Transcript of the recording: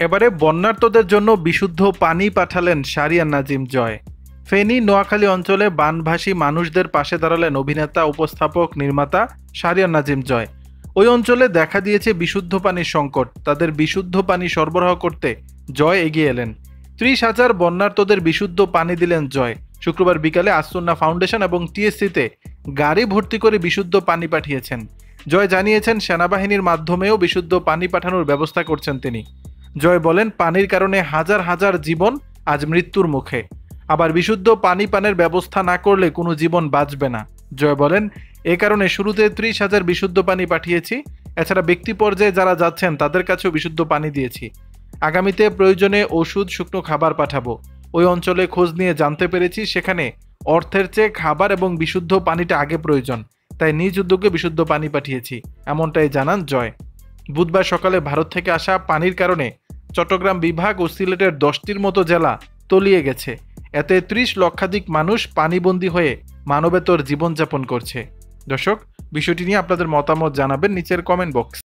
এবারে বন্যার্তদের জন্য বিশুদ্ধ পানি পাঠালেন শাহরিয়ার নাজিম জয়। ফেনী নোয়াখালী অঞ্চলে বানভাসী মানুষদের পাশে দাঁড়ালেন অভিনেতা, উপস্থাপক, নির্মাতা শাহরিয়ার নাজিম জয়। ওই অঞ্চলে দেখা দিয়েছে বিশুদ্ধ পানির সংকট। তাদের বিশুদ্ধ পানি সরবরাহ করতে জয় এগিয়ে এলেন। 30,000 বন্যার্তদের বিশুদ্ধ পানি দিলেন জয়। শুক্রবার বিকালে আসুন্না ফাউন্ডেশন এবং টিএসসিতে গাড়ি ভর্তি করে বিশুদ্ধ পানি পাঠিয়েছেন। জয় জানিয়েছেন, সেনাবাহিনীর মাধ্যমেও বিশুদ্ধ পানি পাঠানোর ব্যবস্থা করছেন তিনি। জয় বলেন, পানির কারণে হাজার হাজার জীবন আজ মৃত্যুর মুখে। আবার বিশুদ্ধ পানি পানের ব্যবস্থা না করলে কোনো জীবন বাঁচবে না। জয় বলেন, এ কারণে শুরুতে 30,000 বিশুদ্ধ পানি পাঠিয়েছি। এছাড়া ব্যক্তি পর্যায়ে যারা যাচ্ছেন তাদের কাছেও বিশুদ্ধ পানি দিয়েছি। আগামীতে প্রয়োজনে ওষুধ, শুকনো খাবার পাঠাবো। ওই অঞ্চলে খোঁজ নিয়ে জানতে পেরেছি সেখানে অর্থের চেয়ে খাবার এবং বিশুদ্ধ পানিটা আগে প্রয়োজন, তাই নিজ উদ্যোগে বিশুদ্ধ পানি পাঠিয়েছি, এমনটাই জানান জয়। বুধবার সকালে ভারত থেকে আসা পানির কারণে চট্টগ্রাম বিভাগ ও সিলেটের 10টির মতো জেলা তলিয়ে গেছে। এতে 30 লক্ষাধিক মানুষ পানিবন্দী হয়ে মানবেতর জীবনযাপন করছে। দর্শক, বিষয়টি নিয়ে আপনাদের মতামত জানাবেন নিচের কমেন্ট বক্স।